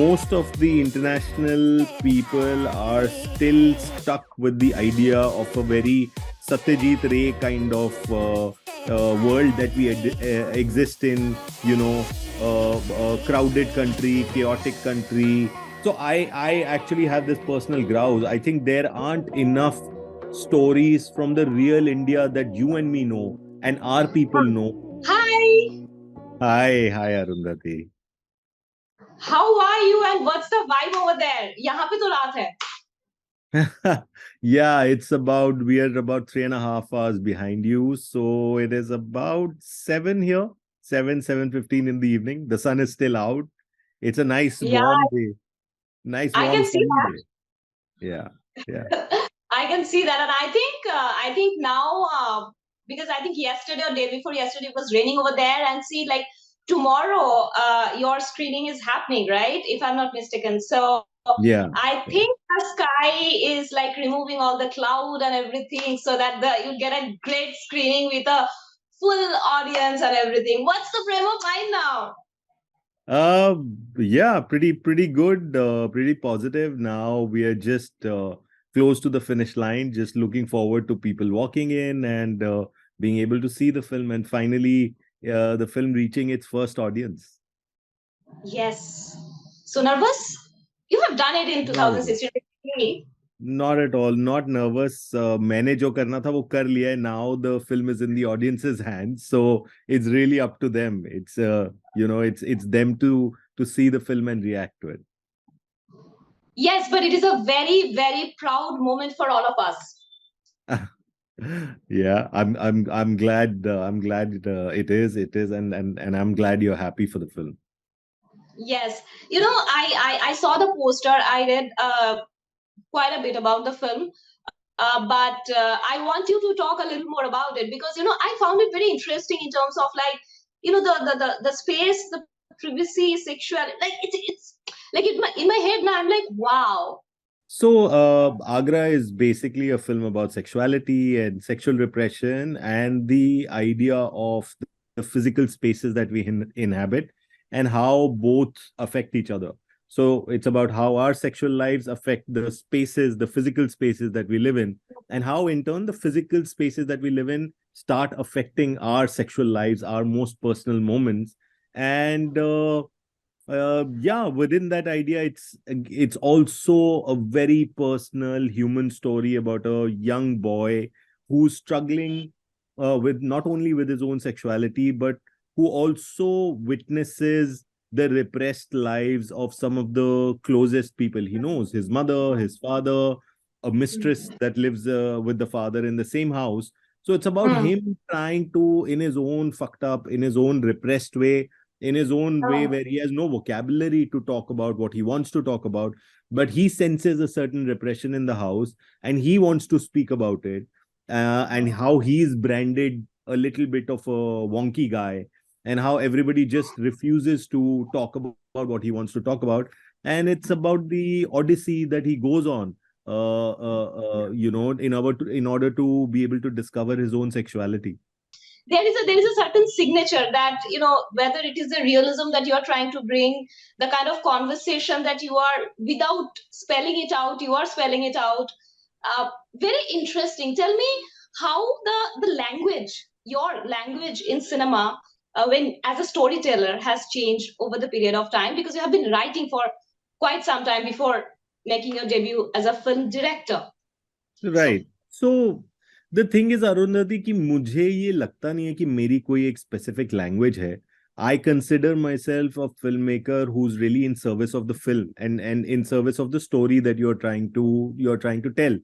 most of the international people are still stuck with the idea of a very Satyajit Ray kind of world that we exist in, a crowded country, chaotic country. So I actually have this personal grouse. I think there aren't enough stories from the real India that you and me know and our people know. Hi, Hi, Arundhati. how are you and what's the vibe over there? यहाँ पे तो रात है. Yeah, we are about 3.5 hours behind you. So it is about 7 here, 7:15 in the evening. The sun is still out. It's a nice Yeah, warm day, nice I warm can see sunny day. Yeah, yeah. that. I can see that, and I think now because I think yesterday or day before yesterday it was raining over there, and see like tomorrow your screening is happening, right? If I'm not mistaken. So Yeah. I Yeah. think the sky is like removing all the cloud and everything, so that you get a great screening with a full audience and everything. What's the frame of mind now? Uh, yeah, pretty good, pretty positive. Now we are just close to the finish line, just looking forward to people walking in and being able to see the film and finally the film reaching its first audience. Yes. So nervous? You have done it in Not at all. 2016. Not at all. Not nervous. मैंने जो करना था वो कर लिया है. Now the film is in the audience's hands, so it's really up to them. It's them to see the film and react to it. Yes, but it is a very, very proud moment for all of us. Yeah, I'm glad it is, and I'm glad you're happy for the film. Yes. I saw the poster. I read quite a bit about the film. But I want you to talk a little more about it because I found it very interesting in terms of like the space, the privacy, sexuality. Like it's like in my head now. I'm like, wow. So, Agra is basically a film about sexuality and sexual repression and the idea of the physical spaces that we inhabit and how both affect each other. So, it's about how our sexual lives affect the spaces, the physical spaces that we live in, and how, in turn, the physical spaces that we live in start affecting our sexual lives, our most personal moments. And yeah, within that idea, it's also a very personal human story about a young boy who's struggling with not only with his own sexuality, but who also witnesses the repressed lives of some of the closest people he knows, his mother, his father, a mistress that lives with the father in the same house. So it's about Hmm. him trying to, in his own fucked up, in his own repressed way, in his own way, Oh. where he has no vocabulary to talk about what he wants to talk about, but he senses a certain repression in the house and he wants to speak about it, and how he's branded a little bit of a wonky guy, and how everybody just refuses to talk about what he wants to talk about. And it's about the odyssey that he goes on, in order to be able to discover his own sexuality. There is a certain signature that whether it is the realism that you are trying to bring, the kind of conversation that you are without spelling it out, you are spelling it out. Very interesting. Tell me how the language, your language in cinema, when as a storyteller has changed over the period of time, because you have been writing for quite some time before making your debut as a film director. So right so the thing is Arundhati कि मुझे ये लगता नहीं है कि मेरी कोई एक स्पेसिफिक लैंग्वेज है. I consider myself a filmmaker who's really in service of the film and in service of the story that you're trying to tell.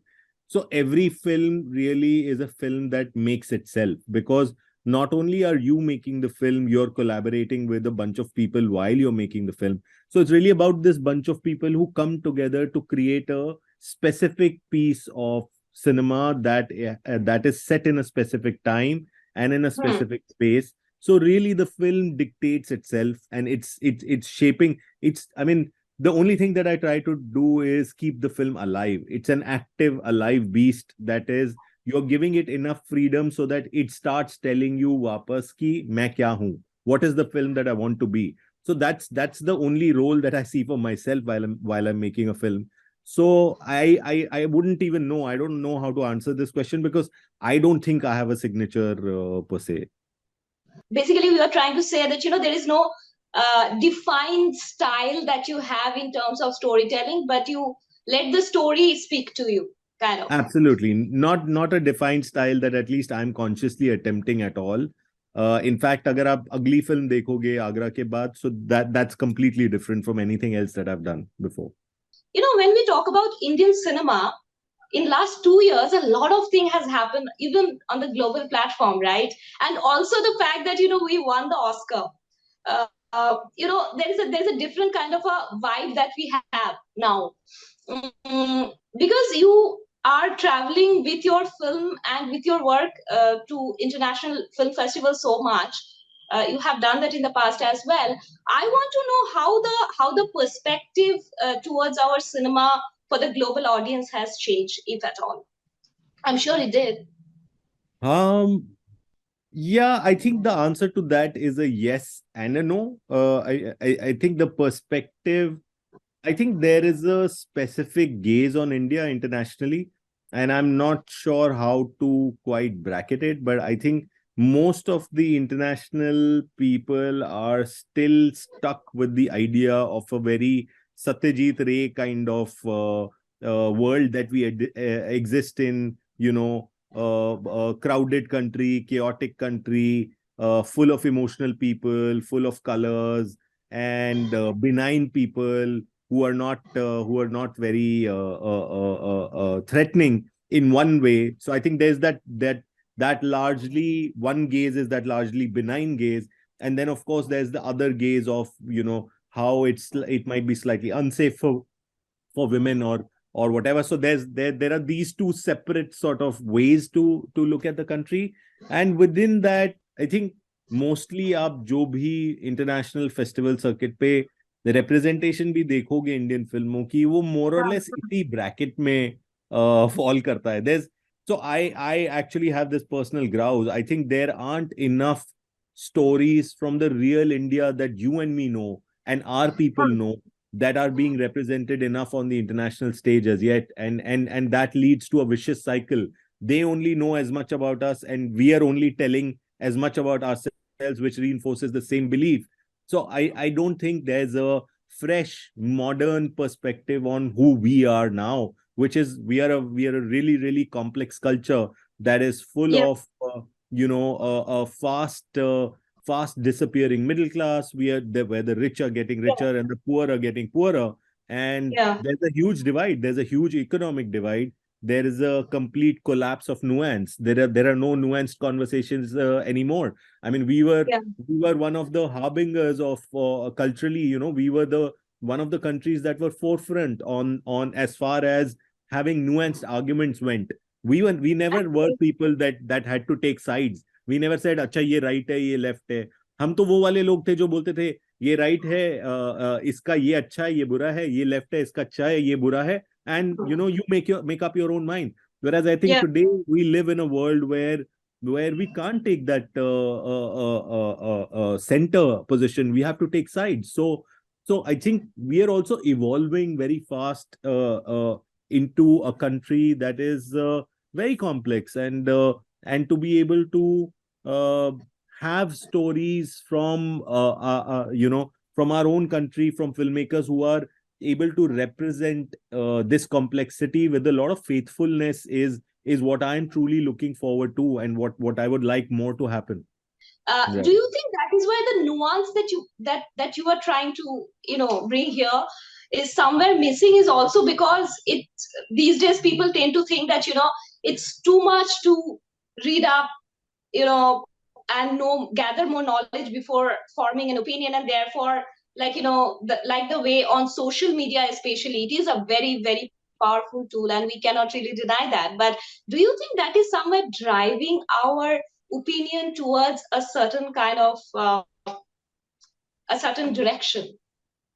So every film really is a film that makes itself, because not only are you making the film, you're collaborating with a bunch of people while you're making the film. So it's really about this bunch of people who come together to create a specific piece of cinema that is set in a specific time and in a hmm. specific space. So really the film dictates itself, and it's shaping. I mean, the only thing that I try to do is keep the film alive. It's an active, alive beast that is, you're giving it enough freedom so that it starts telling you वापस कि मैं क्या हूँ, what is the film that I want to be. So that's the only role that I see for myself while I'm making a film. So I wouldn't even know. I don't know how to answer this question because I don't think I have a signature per se. Basically, we are trying to say that there is no defined style that you have in terms of storytelling, but you let the story speak to you, kind of. Absolutely. Not a defined style that at least I'm consciously attempting at all. In fact, अगर आप अगली film देखोगे आगरा के बाद, so that's completely different from anything else that I've done before. When we talk about Indian cinema, in last 2 years, a lot of thing has happened, even on the global platform, right? And also the fact that we won the Oscar. There's a different kind of a vibe that we have now. Because you are traveling with your film and with your work to international film festivals so much. You have done that in the past as well. I want to know how the perspective towards our cinema for the global audience has changed, if at all. I'm sure it did. Um, yeah, I think the answer to that is a yes and a no. I think the perspective, I think there is a specific gaze on India internationally, and I'm not sure how to quite bracket it, but I think most of the international people are still stuck with the idea of a very Satyajit Ray kind of world that we exist in, a crowded country, chaotic country, full of emotional people, full of colors, and benign people who are not very threatening in one way. So I think there's that largely one gaze is that largely benign gaze, and then of course there's the other gaze of how it might be slightly unsafe for women or whatever. So there are these two separate sort of ways to look at the country, and within that, I think mostly आप जो भी international festival circuit पे representation भी देखोगे Indian फिल्मों की, वो more or less इसी bracket में fall करता है. I actually have this personal grouse. I think there aren't enough stories from the real India that you and me know and our people know that are being represented enough on the international stage as yet, and that leads to a vicious cycle. They only know as much about us, and we are only telling as much about ourselves, which reinforces the same belief. So I don't think there's a fresh modern perspective on who we are now, which is we are a really really complex culture that is full Yeah, of a fast disappearing middle class. Where the rich are getting yeah, richer and the poor are getting poorer, and yeah, there's a huge divide. There's a huge economic divide. There is a complete collapse of nuance. There are no nuanced conversations anymore. I mean, yeah, we were one of the harbingers of culturally. We were the one of the countries that were forefront on as far as having nuanced arguments went. We never were people that had to take sides. We never said अच्छा ये right है ये left है. हम तो वो वाले लोग थे जो बोलते थे ये राइट है, इसका ये अच्छा है ये बुरा है, ये लेफ्ट है इसका अच्छा है ये बुरा है, and you make up your own mind. Whereas I think yeah. today we live in a world where we can't take that center position. We have to take sides. So I think we are also evolving very fast into a country that is very complex, and to be able to uh, have stories from our own country, from filmmakers who are able to represent this complexity with a lot of faithfulness is what I'm truly looking forward to, and what I would like more to happen. Do Right. you think that is where the nuance that you are trying to bring here is somewhere missing? Is also because it these days people tend to think that it's too much to read up, you know and know gather more knowledge before forming an opinion, and therefore, like the way on social media especially, it is a very very powerful tool, and we cannot really deny that. But do you think that is somewhere driving our opinion towards a certain kind of a certain direction?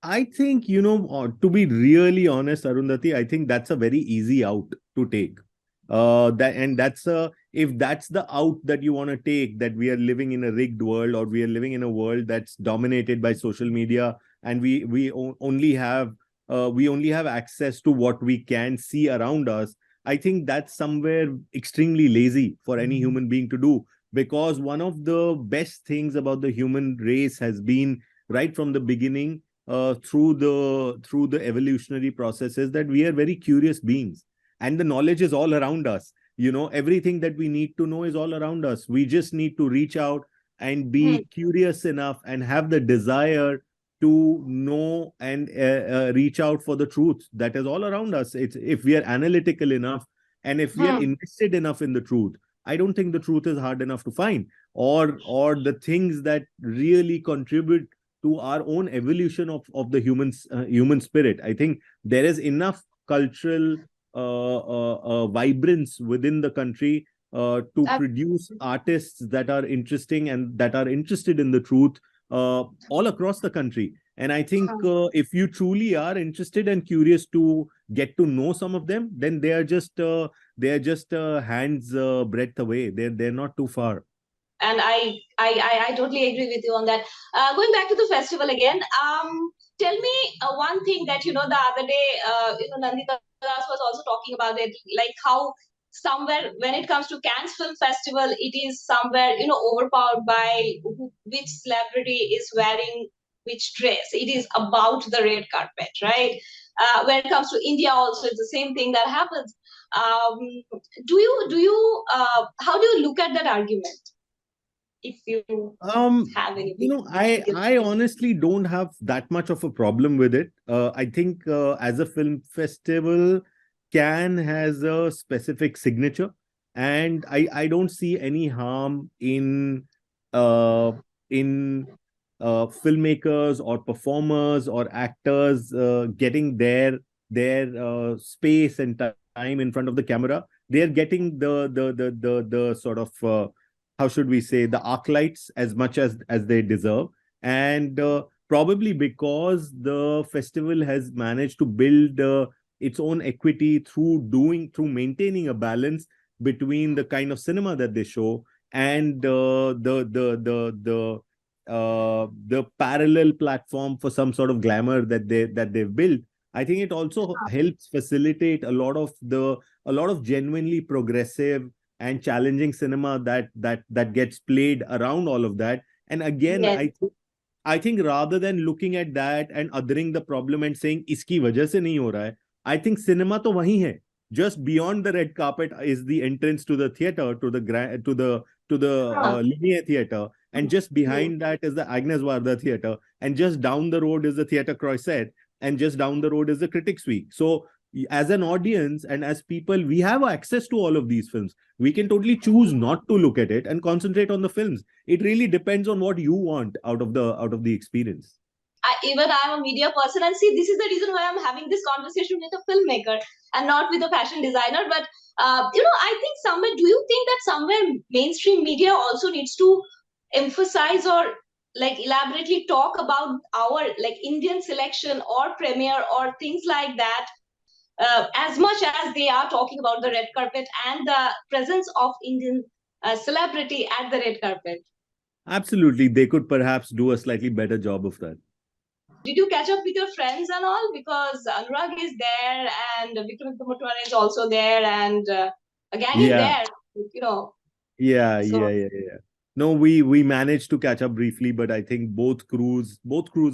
I think, to be really honest, Arundhati, I think that's a very easy out to take. If that's the out that you want to take, that we are living in a rigged world, or we are living in a world that's dominated by social media, and we only have access to what we can see around us. I think that's somewhere extremely lazy for any human being to do, because one of the best things about the human race has been, right from the beginning, through the evolutionary processes, that we are very curious beings, and the knowledge is all around us. Everything that we need to know is all around us. We just need to reach out and be curious enough and have the desire to know and reach out for the truth that is all around us. It's If we are analytical enough, and if we are invested enough in the truth, I don't think the truth is hard enough to find, or the things that really contribute to our own evolution of the human spirit. I think there is enough cultural vibrance within the country to produce artists that are interesting and that are interested in the truth, all across the country. And I think if you truly are interested and curious to get to know some of them, then they are just hands breadth away. They're not too far. And I totally agree with you on that. Going back to the festival again, tell me one thing that the other day, Nandita Das was also talking about it, like how somewhere when it comes to Cannes Film Festival, it is somewhere overpowered by which celebrity is wearing which dress. It is about the red carpet, right? When it comes to India, also it's the same thing that happens. Um, do you how do you look at that argument? If you have anything. I honestly don't have that much of a problem with it. I think as a film festival, Cannes has a specific signature, and I don't see any harm uh, in filmmakers or performers or actors getting their space and time in front of the camera. They are getting the sort of how should we say, the arc lights as much as they deserve. And probably because the festival has managed to build its own equity through maintaining a balance between the kind of cinema that they show and the parallel platform for some sort of glamour that they've built. I think it also helps facilitate a lot of genuinely progressive and challenging cinema that gets played around all of that. And again, Yes. I think rather than looking at that and othering the problem and saying iski wajah se nahi ho raha hai, I think cinema to wahi hai. Just beyond the red carpet is the entrance to the theater, to the Lumiere Theater, and just behind that is the Agnes Varda Theater, and just down the road is the Theater Croisset, and just down the road is the Critics Week. So as an audience and as people, we have access to all of these films. We can totally choose not to look at it and concentrate on the films. It really depends on what you want out of the experience. Even I'm a media person, and see, this is the reason why I'm having this conversation with a filmmaker and not with a fashion designer. But I think somewhere, do you think that somewhere mainstream media also needs to emphasize or like elaborately talk about our like Indian selection or premiere or things like that, as much as they are talking about the red carpet and the presence of Indian celebrity at the red carpet? Absolutely, they could perhaps do a slightly better job of that. Did you catch up with your friends and all? Because Anurag is there and Vikram Motwana is also there, and a gang is Yeah. there, you know. Yeah, So yeah. No, we managed to catch up briefly, but I think both crews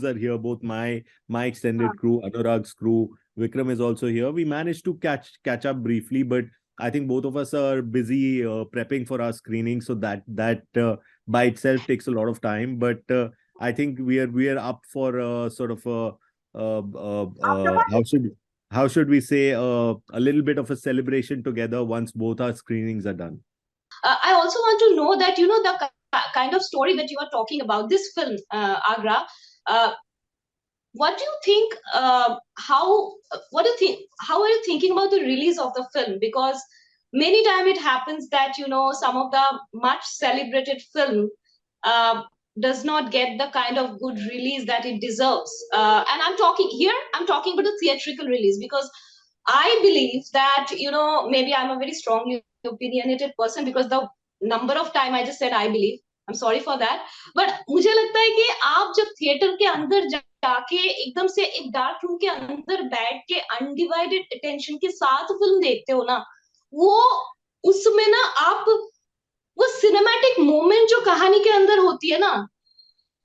are here. Both my extended crew, Anurag's crew, Vikram is also here. We managed to catch up briefly, but I think both of us are busy prepping for our screening, so that by itself takes a lot of time. But I think we are up for sort of how should we say, a little bit of a celebration together once both our screenings are done. I also want to know that the kind of story that you are talking about, this film, Agra. Uh, what do you think? How what do you think? How are you thinking about the release of the film? Because many time it happens that some of the much celebrated film uh, does not get the kind of good release that it deserves. And I'm talking about the theatrical release, because I believe that, maybe I'm a very strongly opinionated person because the number of time I just said I believe. I'm sorry for that. But मुझे लगता है कि आप जब theatre के अंदर जाके एकदम से एक डार्क रूम के अंदर बैठ के अनडिवाइडेड अटेंशन के साथ फिल्म देखते हो ना, वो उसमें ना आप वो सिनेमैटिक मोमेंट जो कहानी के अंदर होती है ना,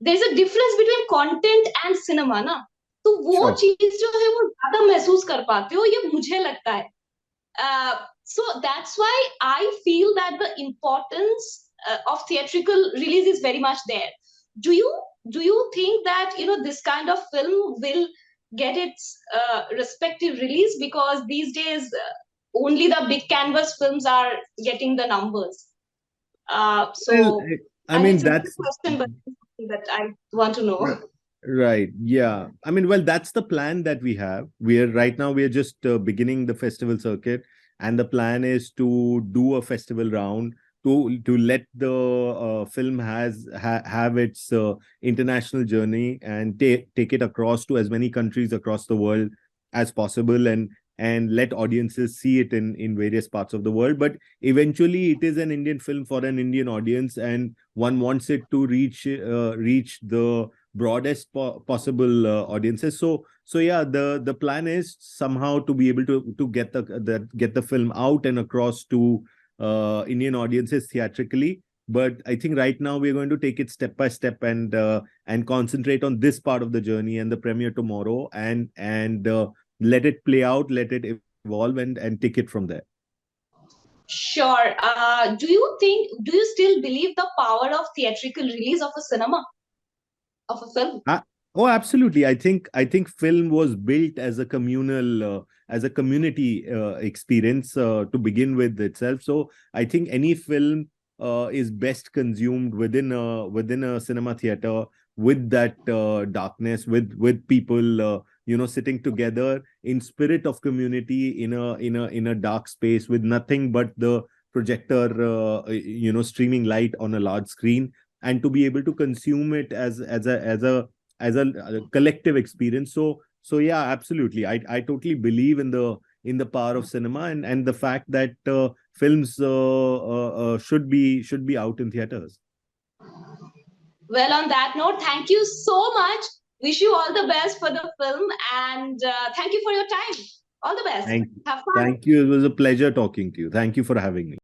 there is a difference between content and cinema ना, तो वो Sure. चीज जो है वो ज्यादा महसूस कर पाते हो, ये मुझे लगता है. So that's why I feel that the importance of theatrical release is very much there. Do you think that this kind of film will get its respective release, because these days only the big canvas films are getting the numbers? Well, So I I mean, mean, it's a good that's question, but it's something that I want to know. right. Yeah. I mean, well, that's the plan that we have. Right now, we are just beginning the festival circuit, and the plan is to do a festival round to let the film have its international journey and take it across to as many countries across the world as possible, and let audiences see it in various parts of the world. But eventually, it is an Indian film for an Indian audience, and one wants it to reach the broadest possible audiences. So yeah, the plan is somehow to be able to get the film out and across to Indian audiences theatrically. But I think right now we're going to take it step by step, and concentrate on this part of the journey and the premiere tomorrow, and let it play out, let it evolve, and take it from there. Sure. Do you still believe the power of theatrical release of a cinema, of a film? Uh, oh, absolutely. I think film was built as a communal, as a community experience to begin with itself. So I think any film is best consumed within a cinema theater, with that darkness, with people sitting together in spirit of community in a dark space with nothing but the projector streaming light on a large screen, and to be able to consume it as a collective experience. So yeah, absolutely. I totally believe in the power of cinema, and the fact that films should be out in theaters. Well, on that note, thank you so much. Wish you all the best for the film, and thank you for your time. All the best. Thank Have fun. thank you. It was a pleasure talking to you. Thank you for having me.